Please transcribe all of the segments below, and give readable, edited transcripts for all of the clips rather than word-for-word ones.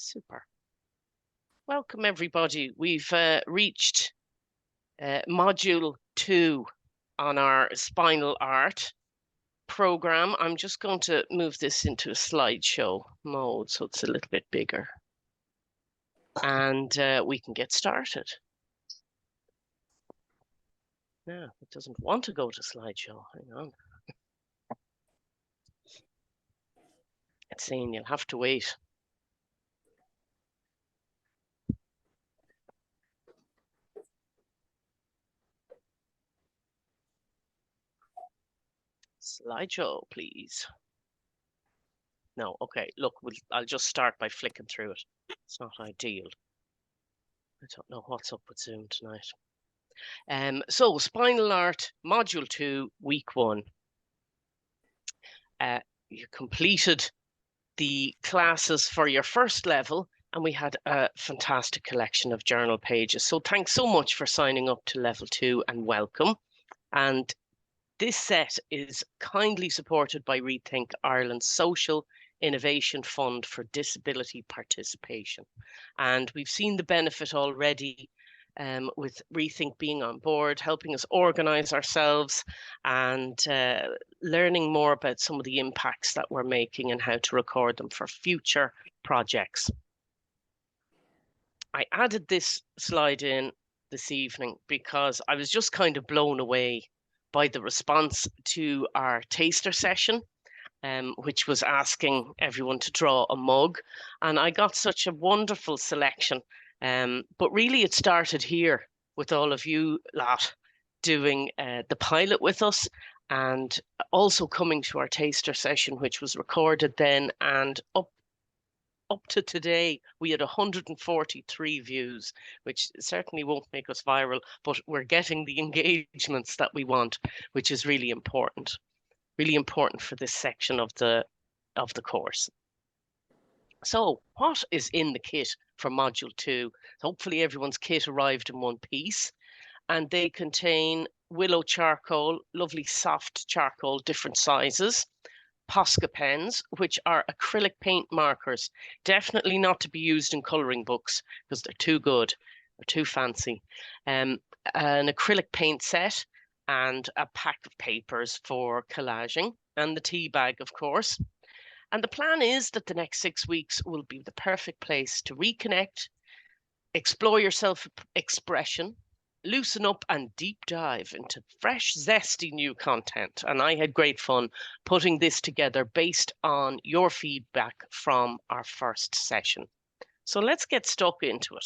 Super. Welcome, everybody. We've reached module 2 on our SpinalArt program. I'm just going to move this into a slideshow mode so it's a little bit bigger. And we can get started. No, it doesn't want to go to slideshow. Hang on. It's saying you'll have to wait. Slideshow, please. No, okay, look, I'll just start by flicking through it. It's not ideal. I don't know what's up with Zoom tonight. So SpinalArt Module 2, Week 1. You completed the classes for your first level, and we had a fantastic collection of journal pages. So thanks so much for signing up to Level 2 and welcome. And this set is kindly supported by Rethink Ireland's Social Innovation Fund for Disability Participation. And we've seen the benefit already with Rethink being on board, helping us organise ourselves and learning more about some of the impacts that we're making and how to record them for future projects. I added this slide in this evening because I was just kind of blown away by the response to our taster session, which was asking everyone to draw a mug. And I got such a wonderful selection. But really it started here with all of you lot doing the pilot with us and also coming to our taster session, which was recorded then, and up to today, we had 143 views, which certainly won't make us viral, but we're getting the engagements that we want, which is really important for this section of the course. So what is in the kit for Module 2? Hopefully everyone's kit arrived in one piece, and they contain willow charcoal, lovely soft charcoal, different sizes, Posca pens, which are acrylic paint markers, definitely not to be used in colouring books because they're too good, they're too fancy. An acrylic paint set and a pack of papers for collaging, and the tea bag, of course. And the plan is that the next 6 weeks will be the perfect place to reconnect, explore your self-expression, loosen up and deep dive into fresh, zesty new content. And I had great fun putting this together based on your feedback from our first session. So let's get stuck into it.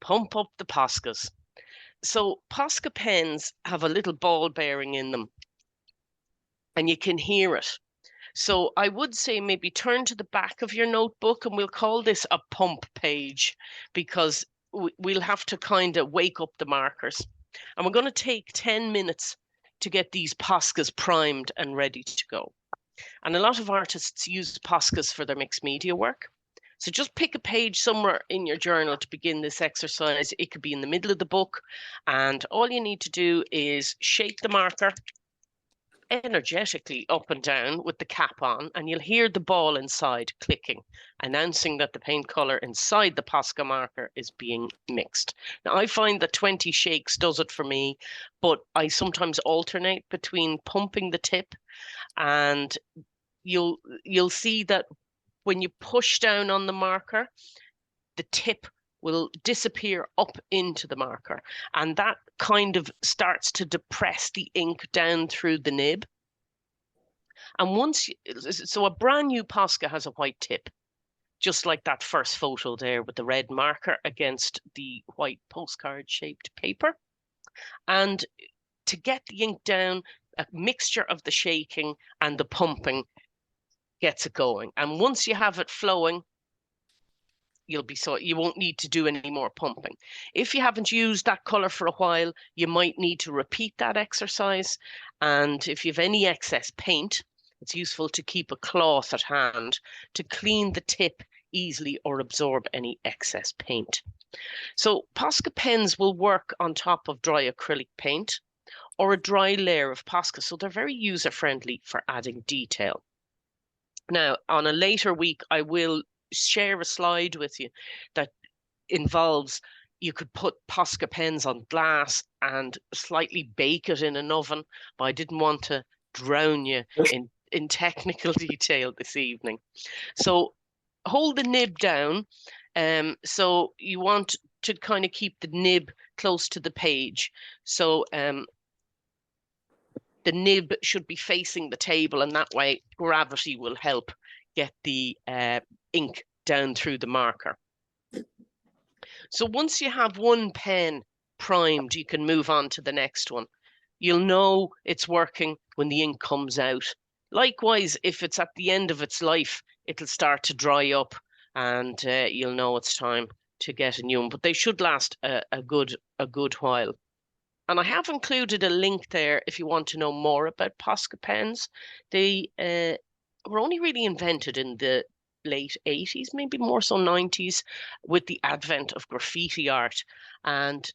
Pump up the Poscas. So Posca pens have a little ball bearing in them and you can hear it. So I would say maybe turn to the back of your notebook, and we'll call this a pump page because we'll have to kind of wake up the markers. And we're going to take 10 minutes to get these Poscas primed and ready to go. And a lot of artists use Poscas for their mixed media work. So just pick a page somewhere in your journal to begin this exercise. It could be in the middle of the book. And all you need to do is shake the marker energetically up and down with the cap on, and you'll hear the ball inside clicking, announcing that the paint color inside the Posca marker is being mixed. Now I find that 20 shakes does it for me, but I sometimes alternate between pumping the tip, and you'll see that when you push down on the marker, the tip will disappear up into the marker, and that kind of starts to depress the ink down through the nib. And so a brand new Posca has a white tip, just like that first photo there with the red marker against the white postcard shaped paper. And to get the ink down, a mixture of the shaking and the pumping gets it going. And once you have it flowing, you won't need to do any more pumping. If you haven't used that color for a while, you might need to repeat that exercise. And if you have any excess paint, it's useful to keep a cloth at hand to clean the tip easily or absorb any excess paint. So Posca pens will work on top of dry acrylic paint or a dry layer of Posca, so they're very user-friendly for adding detail. Now, on a later week, I will share a slide with you that involves, you could put Posca pens on glass and slightly bake it in an oven, but I didn't want to drown you in technical detail this evening. So hold the nib down. So you want to kind of keep the nib close to the page. So the nib should be facing the table, and that way gravity will help get the ink down through the marker. So once you have one pen primed, you can move on to the next one. You'll know it's working when the ink comes out. Likewise, if it's at the end of its life, it'll start to dry up, and you'll know it's time to get a new one. But they should last a good while. And I have included a link there if you want to know more about Posca pens. They were only really invented in the late 80s, maybe more so 90s, with the advent of graffiti art. And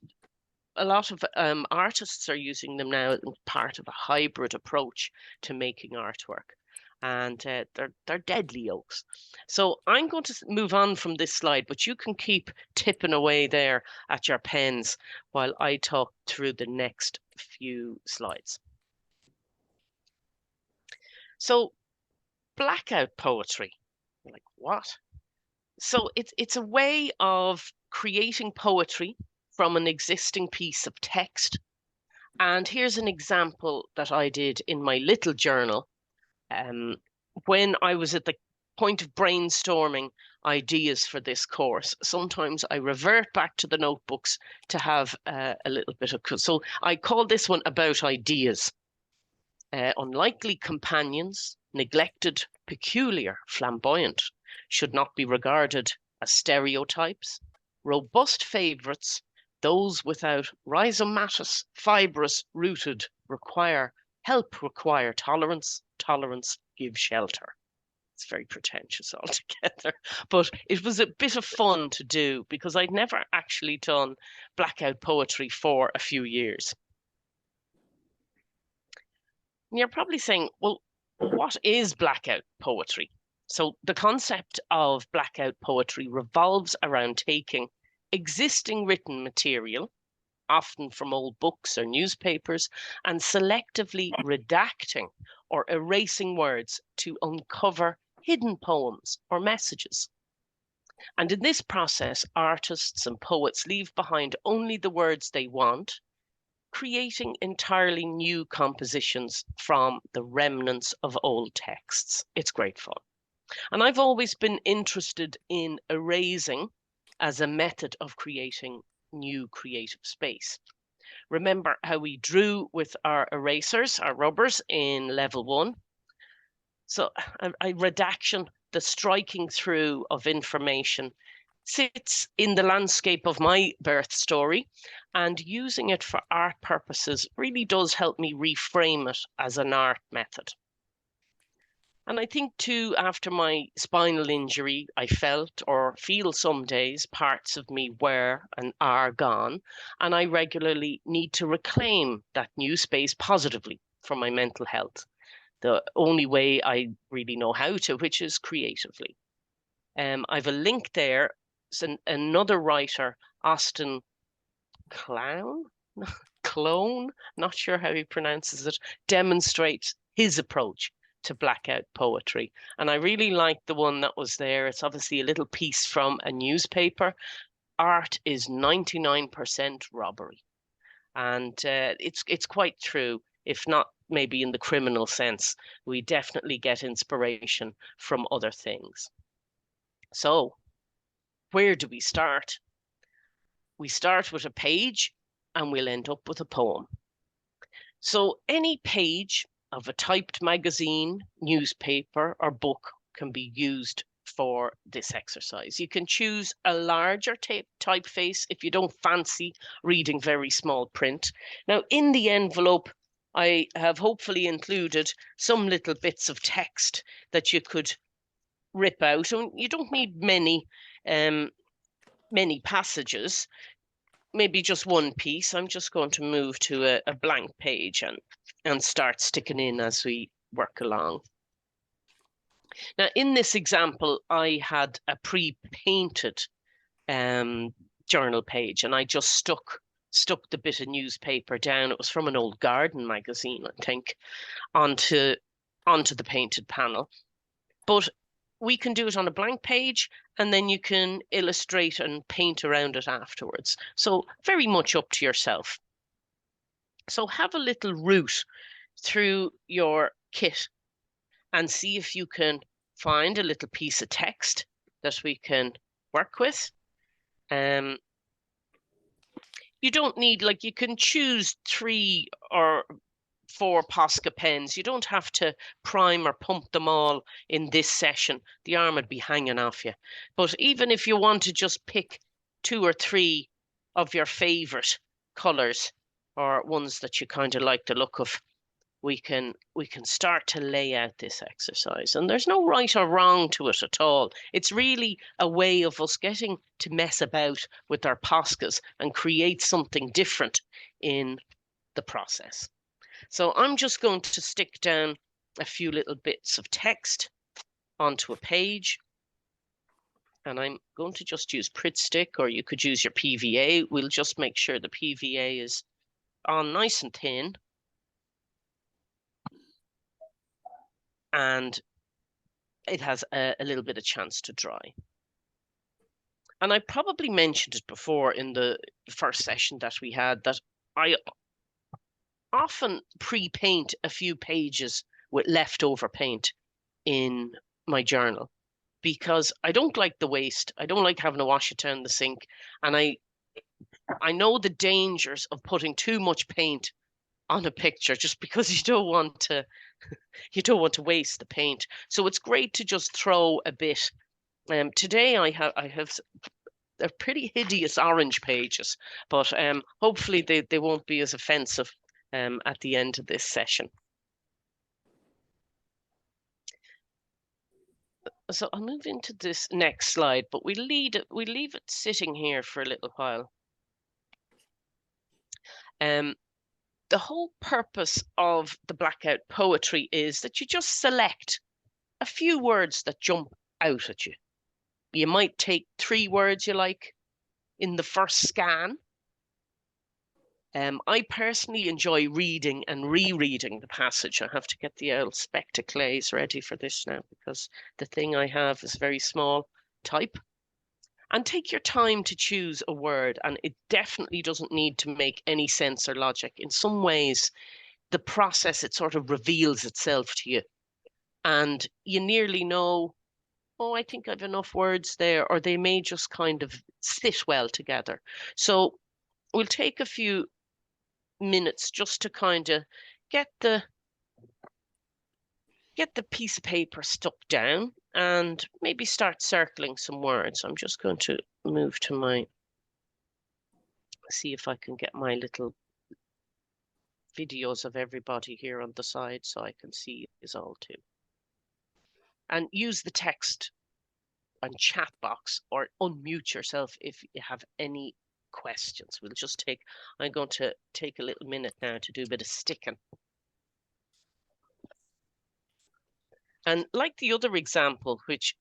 a lot of artists are using them now as part of a hybrid approach to making artwork. And they're deadly yolks. So I'm going to move on from this slide, but you can keep tipping away there at your pens while I talk through the next few slides. So blackout poetry, like what? So it's a way of creating poetry from an existing piece of text. And here's an example that I did in my little journal. When I was at the point of brainstorming ideas for this course, sometimes I revert back to the notebooks to have a little bit of... So I call this one About Ideas. Unlikely companions, neglected, peculiar, flamboyant, should not be regarded as stereotypes. Robust favourites, those without rhizomatous, fibrous, rooted, require tolerance. Tolerance give shelter. It's very pretentious altogether, but it was a bit of fun to do because I'd never actually done blackout poetry for a few years. And you're probably saying, well, what is blackout poetry? So the concept of blackout poetry revolves around taking existing written material, often from old books or newspapers, and selectively redacting or erasing words to uncover hidden poems or messages. And in this process, artists and poets leave behind only the words they want, creating entirely new compositions from the remnants of old texts. It's great fun. And I've always been interested in erasing as a method of creating new creative space. Remember how we drew with our erasers, our rubbers, in level 1? So a redaction, the striking through of information, sits in the landscape of my birth story, and using it for art purposes really does help me reframe it as an art method. And I think too, after my spinal injury, I felt or feel some days parts of me were and are gone, and I regularly need to reclaim that new space positively for my mental health. The only way I really know how to, which is creatively. I've a link there. So another writer, Austin Clone, not sure how he pronounces it, demonstrates his approach to blackout poetry. And I really like the one that was there. It's obviously a little piece from a newspaper. Art is 99% robbery. And it's quite true, if not maybe in the criminal sense. We definitely get inspiration from other things. So where do we start? We start with a page and we'll end up with a poem. So any page of a typed magazine, newspaper, or book can be used for this exercise. You can choose a larger typeface if you don't fancy reading very small print. Now, in the envelope, I have hopefully included some little bits of text that you could rip out. And you don't need many passages, maybe just one piece. I'm just going to move to a blank page and start sticking in as we work along. Now, in this example, I had a pre-painted journal page, and I just stuck the bit of newspaper down. It was from an old garden magazine, I think, onto the painted panel. But we can do it on a blank page, and then you can illustrate and paint around it afterwards. So very much up to yourself. So have a little route through your kit and see if you can find a little piece of text that we can work with. You don't need, like, you can choose 3 or 4 Posca pens. You don't have to prime or pump them all in this session. The arm would be hanging off you. But even if you want to just pick 2 or 3 of your favorite colors or ones that you kind of like the look of, we can start to lay out this exercise. And there's no right or wrong to it at all. It's really a way of us getting to mess about with our Poscas and create something different in the process. So I'm just going to stick down a few little bits of text onto a page. And I'm going to just use Pritt Stick, or you could use your PVA. We'll just make sure the PVA is on nice and thin. And it has a little bit of chance to dry. And I probably mentioned it before in the first session that we had, that I often pre-paint a few pages with leftover paint in my journal because I don't like the waste. I don't like having to wash it down the sink. And I know the dangers of putting too much paint on a picture just because you don't want to waste the paint. So it's great to just throw a bit. Today I have they're pretty hideous orange pages, but hopefully they won't be as offensive at the end of this session. So I'll move into this next slide, but we leave it sitting here for a little while. The whole purpose of the blackout poetry is that you just select a few words that jump out at you. You might take 3 words you like in the first scan. I personally enjoy reading and rereading the passage. I have to get the old spectacles ready for this now because the thing I have is very small type. And take your time to choose a word, and it definitely doesn't need to make any sense or logic. In some ways, the process, it sort of reveals itself to you. And you nearly know, oh, I think I've enough words there, or they may just kind of sit well together. So we'll take a few minutes just to kind of get the piece of paper stuck down and maybe start circling some words. I'm just going to move to see if I can get my little videos of everybody here on the side so I can see is all too. And use the text and chat box or unmute yourself if you have any questions. I'm going to take a little minute now to do a bit of sticking. And like the other example, which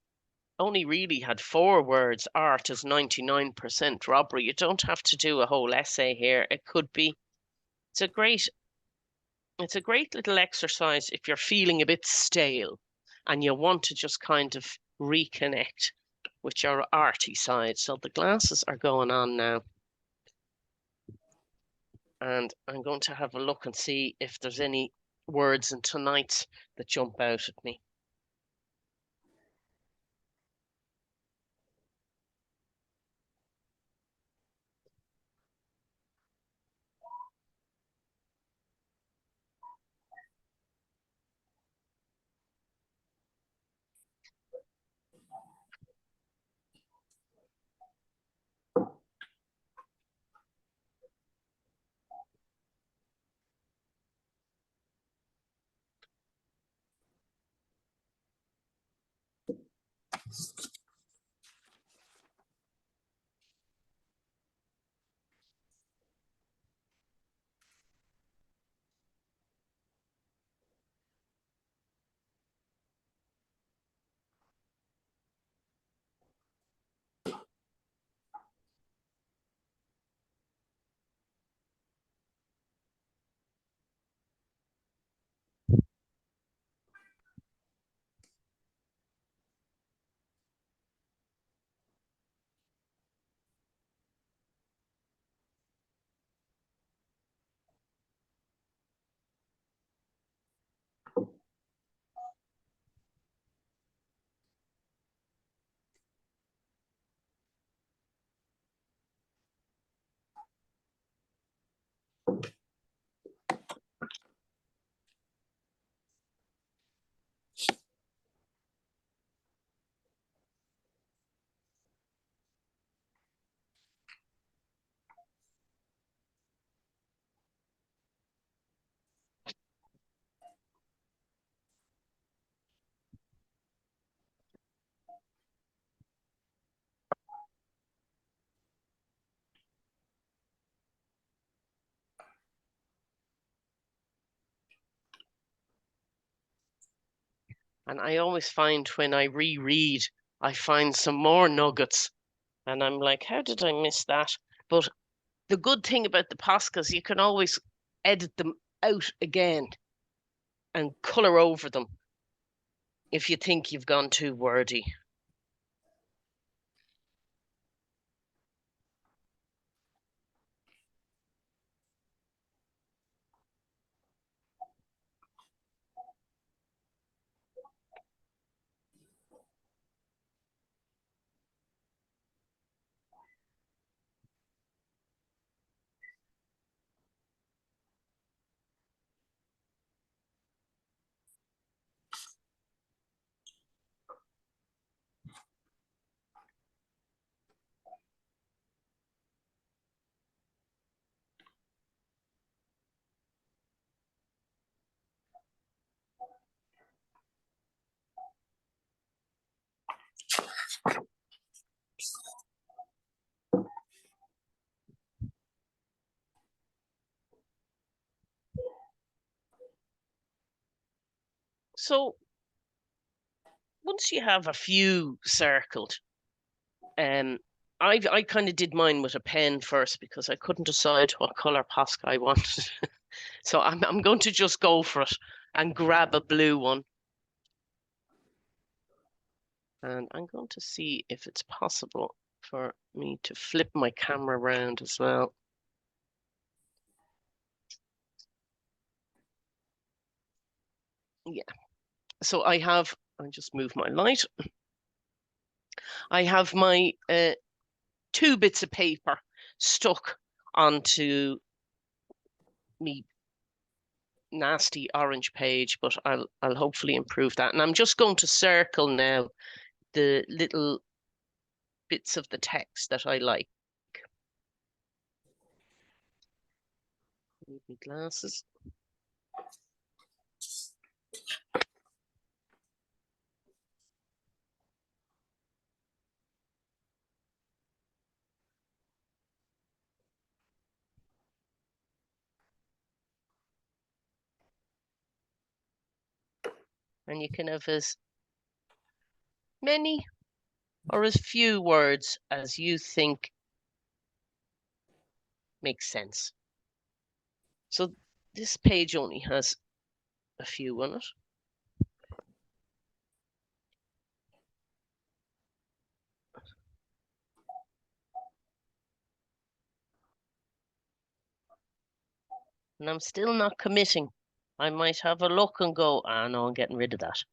only really had 4 words, art is 99% robbery. You don't have to do a whole essay here. It's a great little exercise if you're feeling a bit stale and you want to just kind of reconnect with your arty side. So the glasses are going on now. And I'm going to have a look and see if there's any words in tonight's that jump out at me. And I always find when I reread, I find some more nuggets. And I'm like, how did I miss that? But the good thing about the Poscas, you can always edit them out again and colour over them if you think you've gone too wordy. So once you have a few circled, I kind of did mine with a pen first because I couldn't decide what color Posca I wanted. So I'm going to just go for it and grab a blue one. And I'm going to see if it's possible for me to flip my camera around as well. Yeah. So I just move my light. I have my 2 bits of paper stuck onto me nasty orange page, but I'll hopefully improve that. And I'm just going to circle now the little bits of the text that I like. Need my glasses. And you can have as many or as few words as you think makes sense. So this page only has a few on it. And I'm still not committing. I might have a look and go, ah, no, I'm getting rid of that.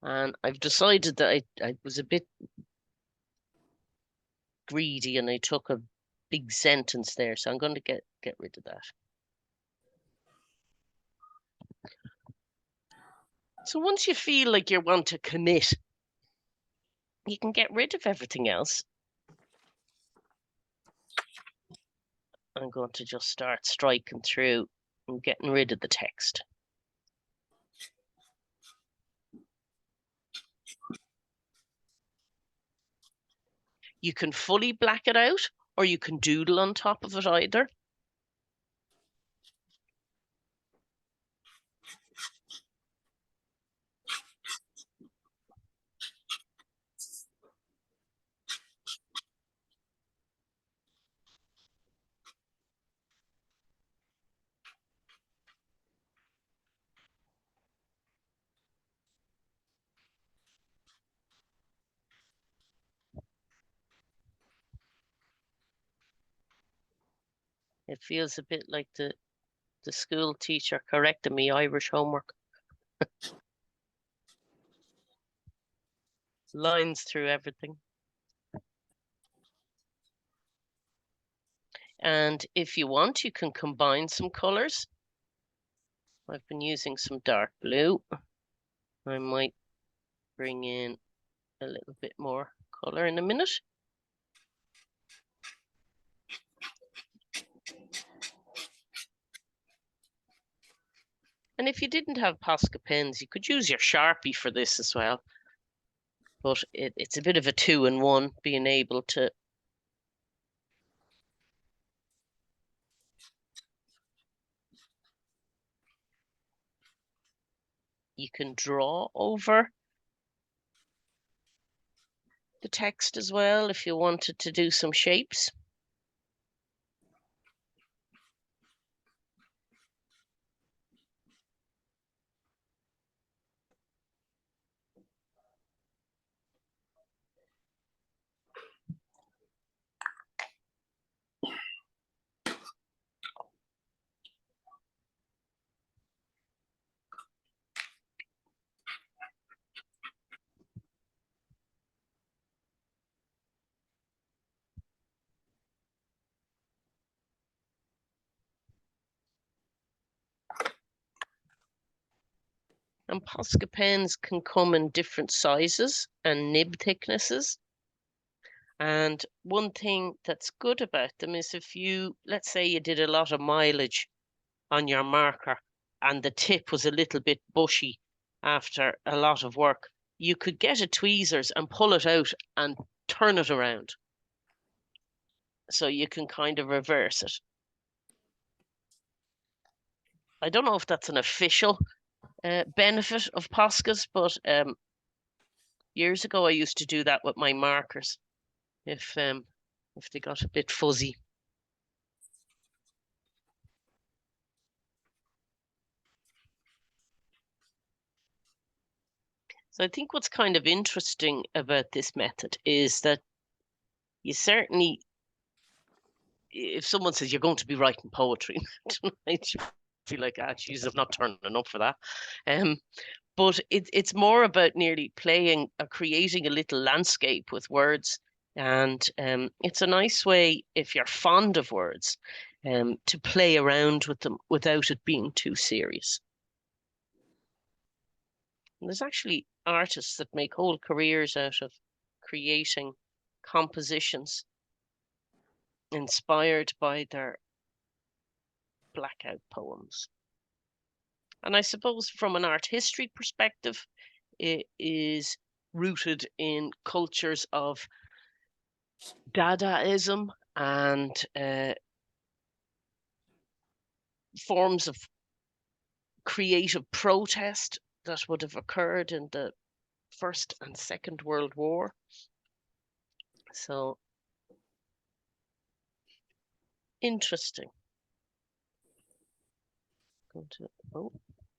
And I've decided that I was a bit greedy and I took a big sentence there. So I'm going to get rid of that. So once you feel like you want to commit, you can get rid of everything else. I'm going to just start striking through and getting rid of the text. You can fully black it out or you can doodle on top of it either. It feels a bit like the school teacher correcting me Irish homework. Lines through everything. And if you want, you can combine some colors. I've been using some dark blue. I might bring in a little bit more color in a minute. And if you didn't have Posca pens, you could use your Sharpie for this as well. But it's a bit of a 2-in-1, being able to you can draw over the text as well if you wanted to do some shapes. And Posca pens can come in different sizes and nib thicknesses. And one thing that's good about them is if you, let's say you did a lot of mileage on your marker and the tip was a little bit bushy after a lot of work, you could get a tweezers and pull it out and turn it around. So you can kind of reverse it. I don't know if that's an official benefit of Poscas, but years ago I used to do that with my markers if they got a bit fuzzy. So I think what's kind of interesting about this method is that you certainly, if someone says you're going to be writing poetry tonight, you feel like, ah, geez, I'm not turning up for that. But it's more about nearly playing or creating a little landscape with words. And it's a nice way, if you're fond of words, to play around with them without it being too serious. And there's actually artists that make whole careers out of creating compositions inspired by their blackout poems. And I suppose from an art history perspective, it is rooted in cultures of Dadaism and forms of creative protest that would have occurred in the First and Second World War. So interesting.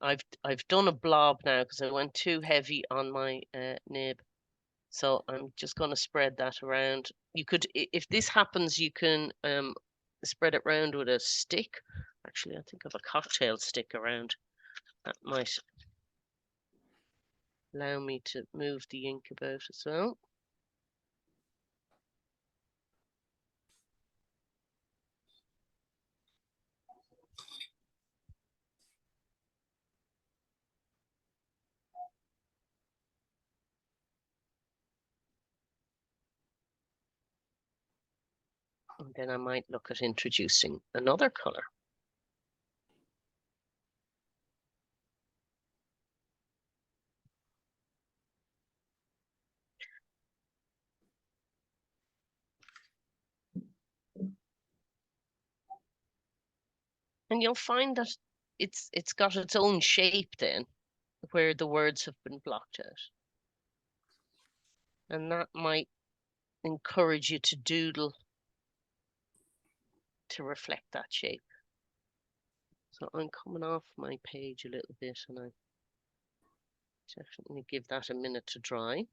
I've done a blob now because I went too heavy on my nib. So I'm just going to spread that around. You could, if this happens, you can spread it around with a stick. Actually, I think of a cocktail stick around. That might allow me to move the ink about as well. And then I might look at introducing another color. And you'll find that it's got its own shape then, where the words have been blocked out. And that might encourage you to doodle to reflect that shape. So I'm coming off my page a little bit and I definitely give that a minute to dry.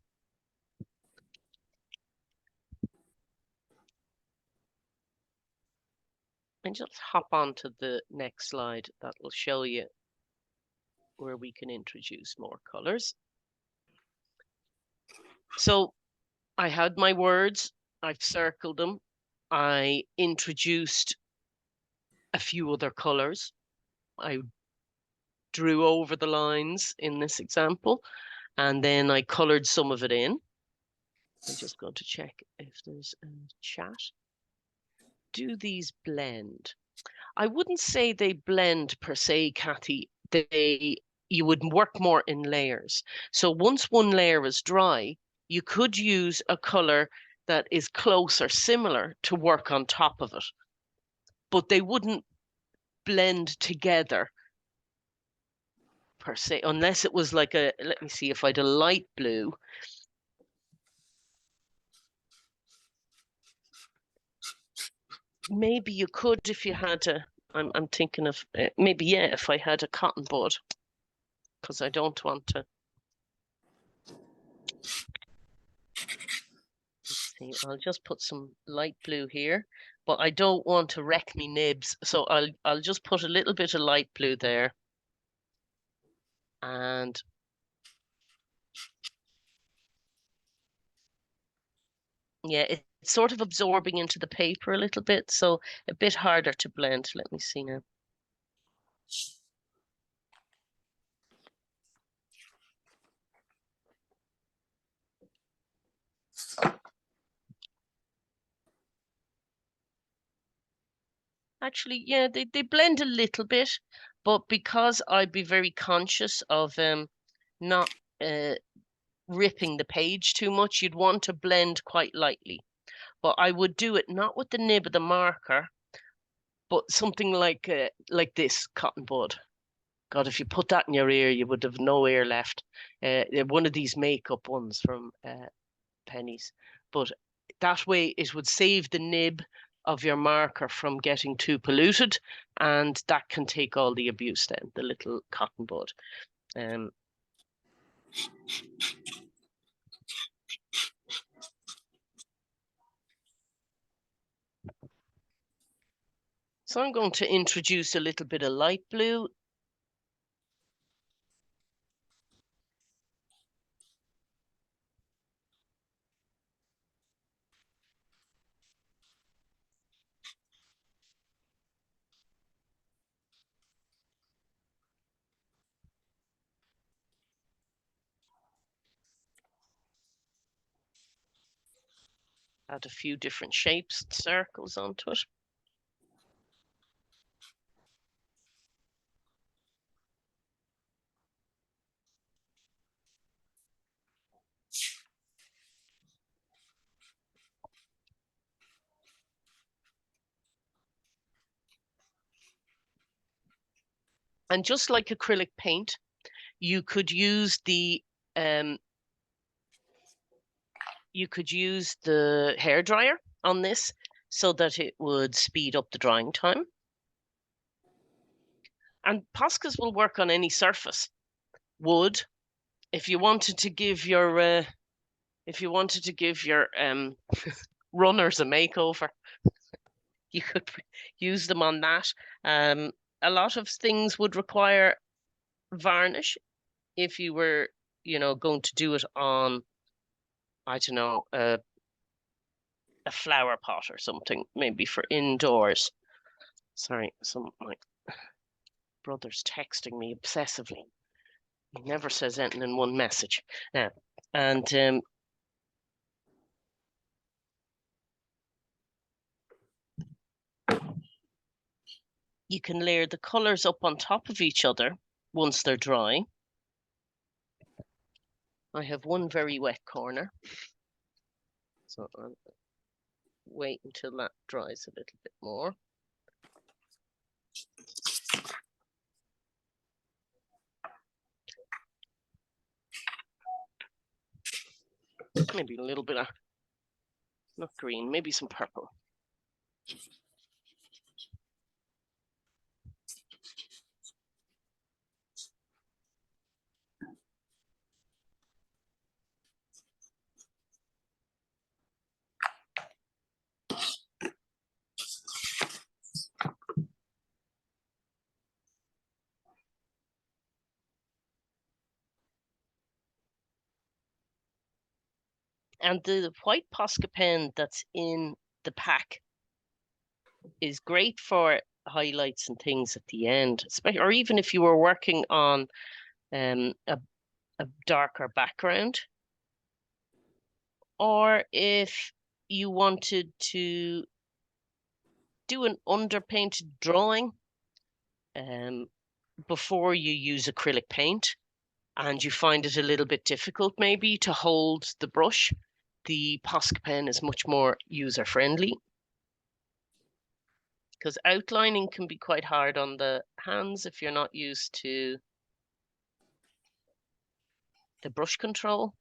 And just hop on to the next slide that will show you where we can introduce more colors. So I had my words, I've circled them, I introduced a few other colors. I drew over the lines in this example, and then I colored some of it in. I'm just going to check if there's a chat. Do these blend? I wouldn't say they blend per se, Kathy, you would work more in layers. So once one layer is dry, you could use a color that is close or similar to work on top of it, but they wouldn't blend together per se, unless it was like a, let me see, if I had a light blue, maybe you could if you had a, I'm thinking of maybe, yeah, if I had a cotton bud, because I don't want to. Let's see, I'll just put some light blue here, but I don't want to wreck me nibs, so I'll just put a little bit of light blue there, and yeah, it's sort of absorbing into the paper a little bit, so a bit harder to blend. Let me see now. Actually, yeah, they blend a little bit, but because I'd be very conscious of not uh, ripping the page too much, you'd want to blend quite lightly. But I would do it not with the nib of the marker, but something like this cotton bud. God, if you put that in your ear, you would have no ear left. They're one of these makeup ones from Pennies, but that way it would save the nib of your marker from getting too polluted, and that can take all the abuse then, the little cotton bud. So I'm going to introduce a little bit of light blue. Add a few different shapes and circles onto it. And just like acrylic paint, you could use the um, hairdryer on this so that it would speed up the drying time. And Poscas will work on any surface. Wood, if you wanted to give your runners a makeover, you could use them on that. A lot of things would require varnish if you were, going to do it on, I don't know, a flower pot or something, maybe for indoors. Sorry, my brother's texting me obsessively. He never says anything in one message. Now, and you can layer the colors up on top of each other once they're dry. I have one very wet corner, so I'll wait until that dries a little bit more. Maybe a little bit of, not green, maybe some purple. And the white Posca pen that's in the pack is great for highlights and things at the end, especially, or even if you were working on a darker background, or if you wanted to do an underpainted drawing, before you use acrylic paint and you find it a little bit difficult maybe to hold the brush, the Posca pen is much more user friendly, because outlining can be quite hard on the hands if you're not used to the brush control.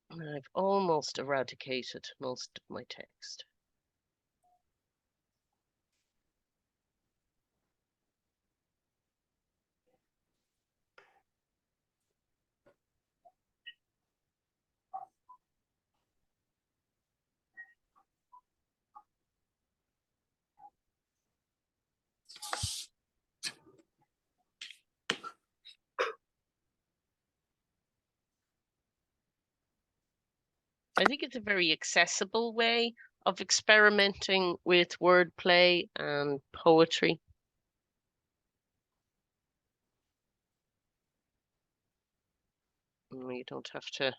And I've almost eradicated most of my text. I think it's a very accessible way of experimenting with wordplay and poetry. You don't have to,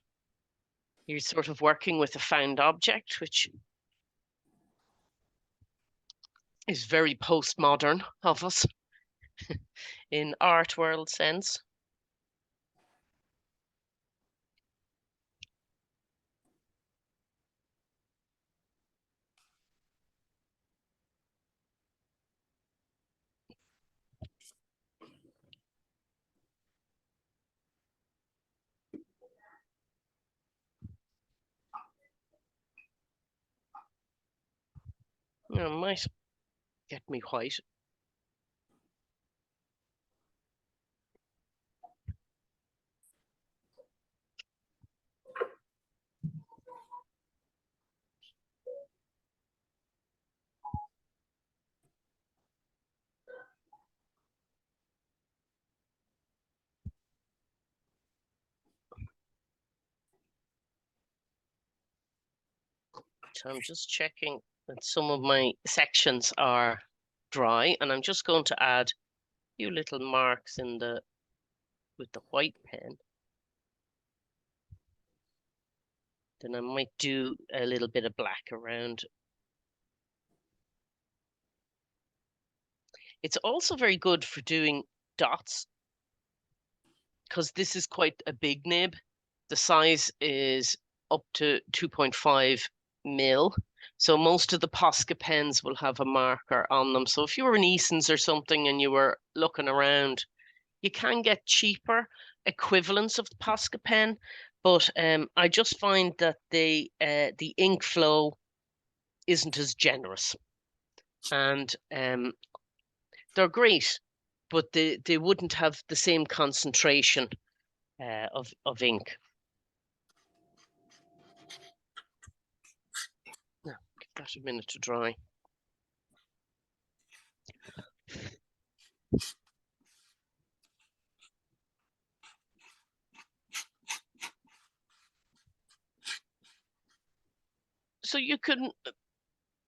you're sort of working with a found object, which is very postmodern of us in art world sense. Might get me white. So I'm just checking that some of my sections are dry, and I'm just going to add a few little marks in the with the white pen. Then I might do a little bit of black around. It's also very good for doing dots, because this is quite a big nib. The size is up to 2.5 mil. So most of the Posca pens will have a marker on them. So if you were in Eason's or something and you were looking around, you can get cheaper equivalents of the Posca pen, but I just find that the ink flow isn't as generous, and they're great, but they wouldn't have the same concentration of ink. Now, give that a minute to dry. So you can,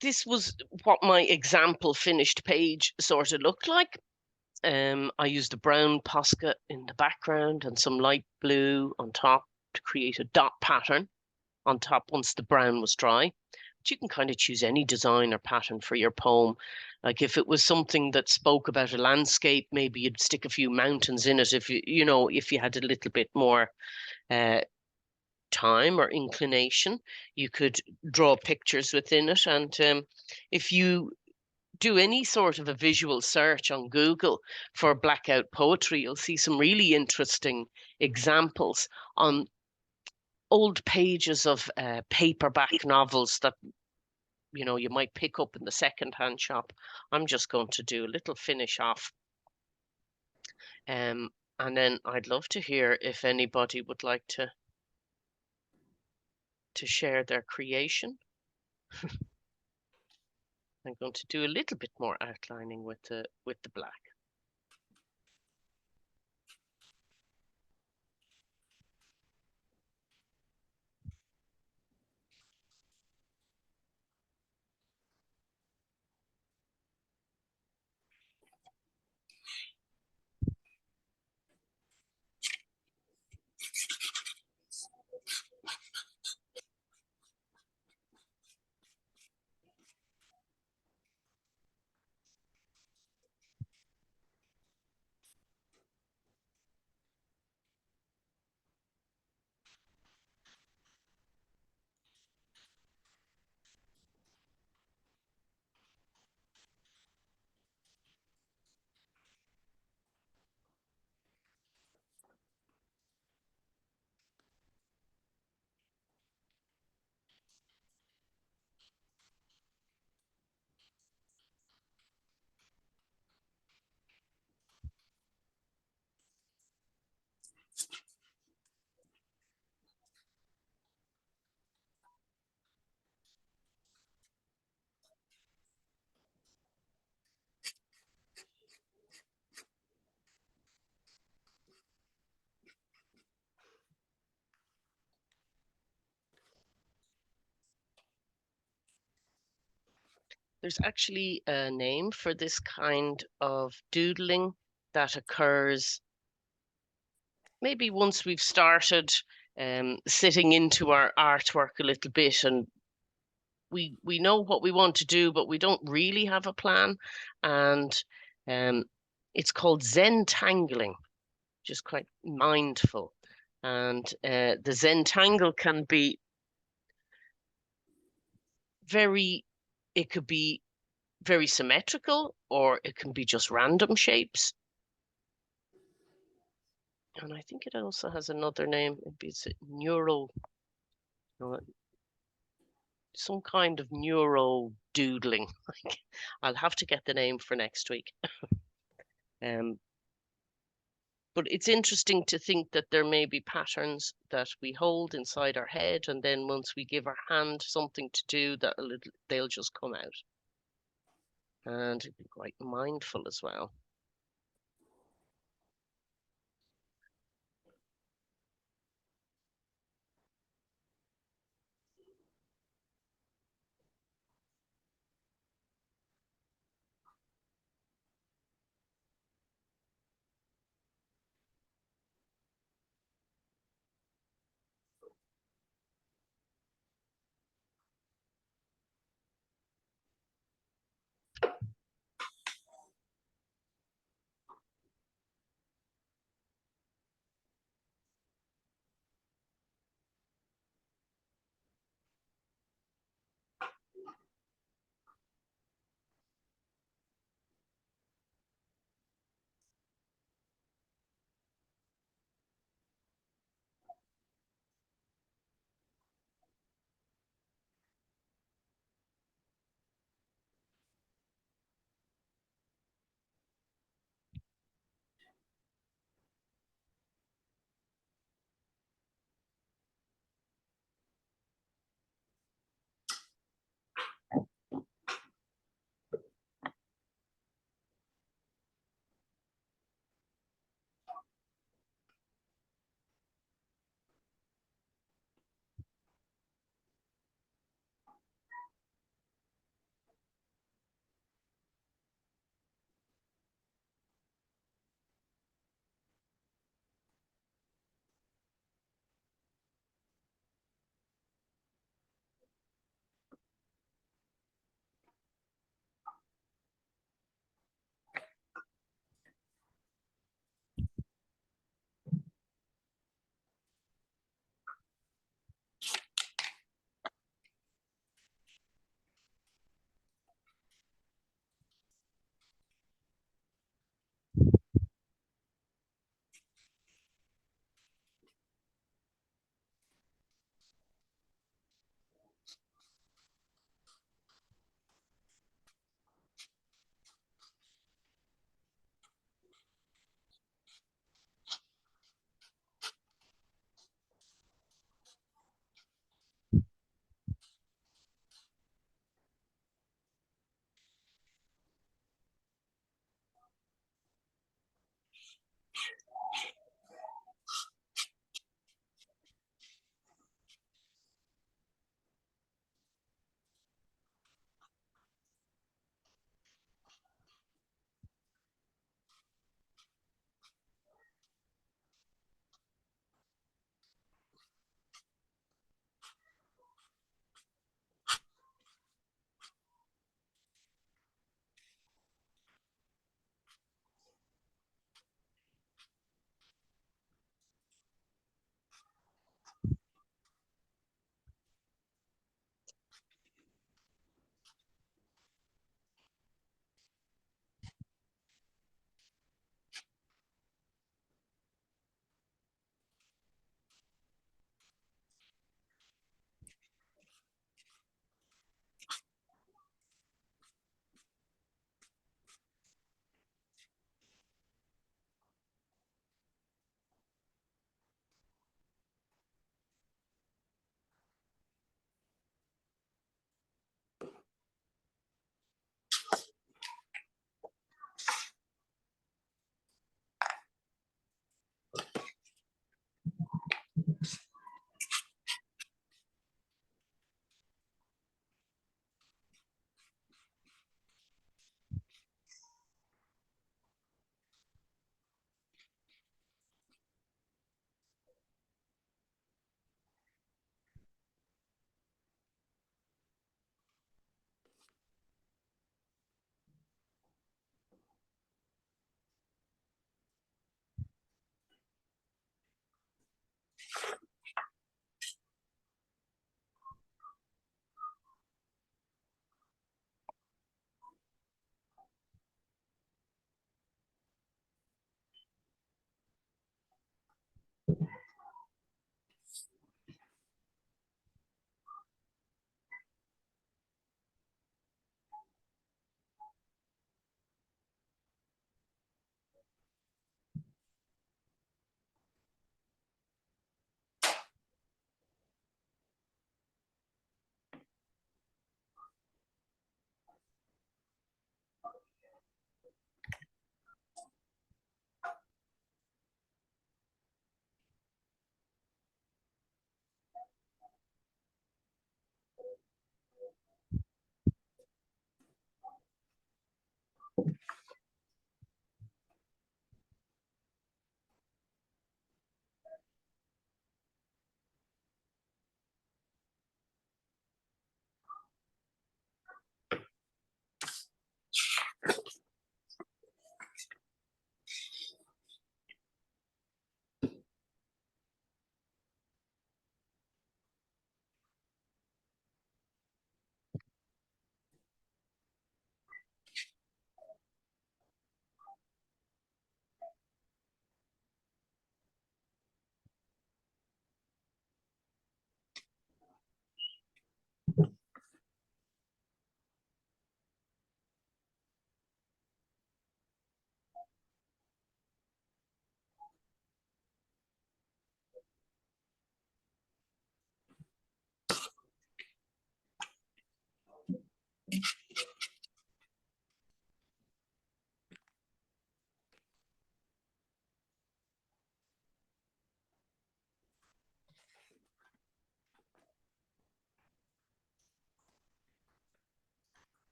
this was what my example finished page sort of looked like. I used a brown Posca in the background and some light blue on top to create a dot pattern on top once the brown was dry. But you can kind of choose any design or pattern for your poem. Like if it was something that spoke about a landscape, maybe you'd stick a few mountains in it. If if you had a little bit more time or inclination, you could draw pictures within it. And if you do any sort of a visual search on Google for blackout poetry, you'll see some really interesting examples on old pages of paperback novels that you might pick up in the second-hand shop. I'm just going to do a little finish off, and then I'd love to hear if anybody would like to share their creation. I'm going to do a little bit more outlining with the black. There's actually a name for this kind of doodling that occurs maybe once we've started sitting into our artwork a little bit, and we know what we want to do, but we don't really have a plan. And um, it's called Zen tangling, just quite mindful. And the Zen tangle can be very, it could be very symmetrical, or it can be just random shapes. And I think it also has another name. It's neural, some kind of neuro doodling. I'll have to get the name for next week. Um, but it's interesting to think that there may be patterns that we hold inside our head, and then once we give our hand something to do, that they'll just come out. And be quite mindful as well.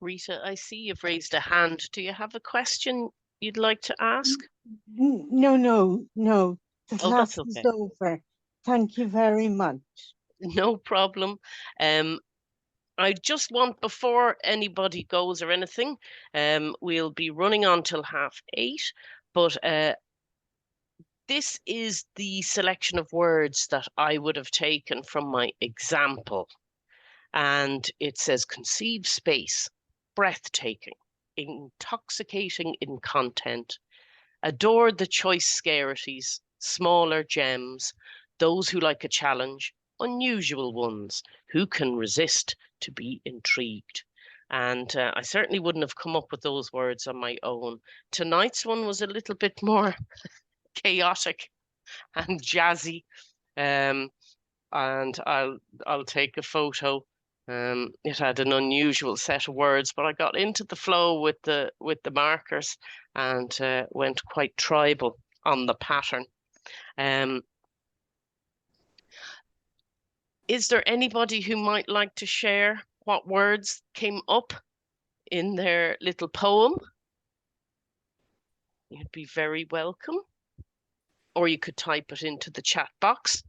Rita, I see you've raised a hand. Do you have a question you'd like to ask? No, no. The Oh, class that's is okay. over. Thank you very much. No problem. I just want, before anybody goes or anything, we'll be running on till 8:30, but this is the selection of words that I would have taken from my example. And it says conceive space, breathtaking, intoxicating in content, adore the choice scarities, smaller gems, those who like a challenge, unusual ones, who can resist to be intrigued. And I certainly wouldn't have come up with those words on my own. Tonight's one was a little bit more chaotic and jazzy. Um, and I'll take a photo. It had an unusual set of words, but I got into the flow with the markers and went quite tribal on the pattern. Is there anybody who might like to share what words came up in their little poem? You'd be very welcome. Or you could type it into the chat box.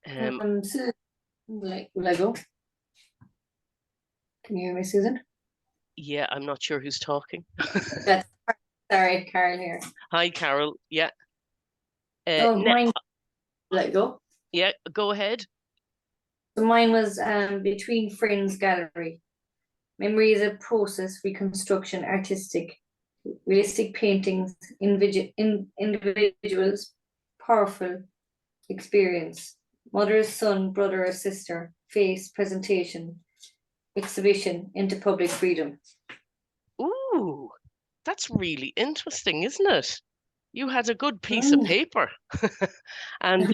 Susan, Lego. Can you hear me, Susan? Yeah, I'm not sure who's talking. That's sorry, Carol here. Hi, Carol. Yeah. Mine, Lego. Yeah, go ahead. So mine was Between Friends Gallery. Memory is a process, reconstruction, artistic, realistic paintings, individuals, powerful experience. Mother, son, brother or sister, face, presentation, exhibition, into public freedom. Ooh, that's really interesting, isn't it? You had a good piece of paper. And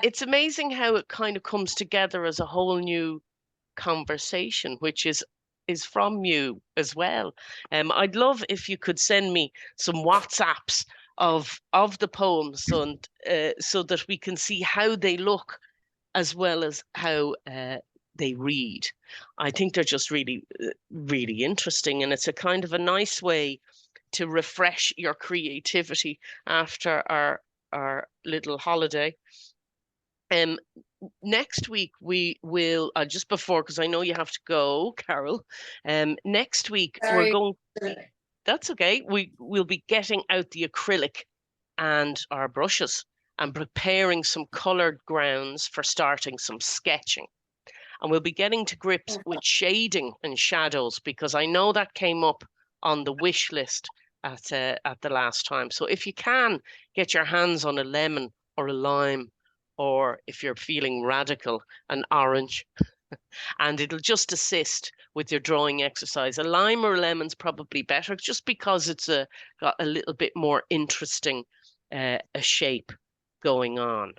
it's amazing how it kind of comes together as a whole new conversation, which is from you as well. I'd love if you could send me some WhatsApps of the poems, so that we can see how they look as well as how they read. I think they're just really, really interesting, and it's a kind of a nice way to refresh your creativity after our little holiday. next week we will, just before, because I know you have to go, Carol. Next week we're Sorry. going, that's okay. We'll be getting out the acrylic and our brushes and preparing some coloured grounds for starting some sketching. And we'll be getting to grips with shading and shadows, because I know that came up on the wish list at the last time. So if you can get your hands on a lemon or a lime, or if you're feeling radical, an orange, and it'll just assist with your drawing exercise. A lime or a lemon's probably better, just because it's got a little bit more interesting a shape going on.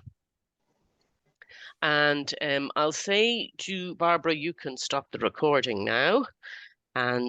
And I'll say to Barbara, you can stop the recording now. And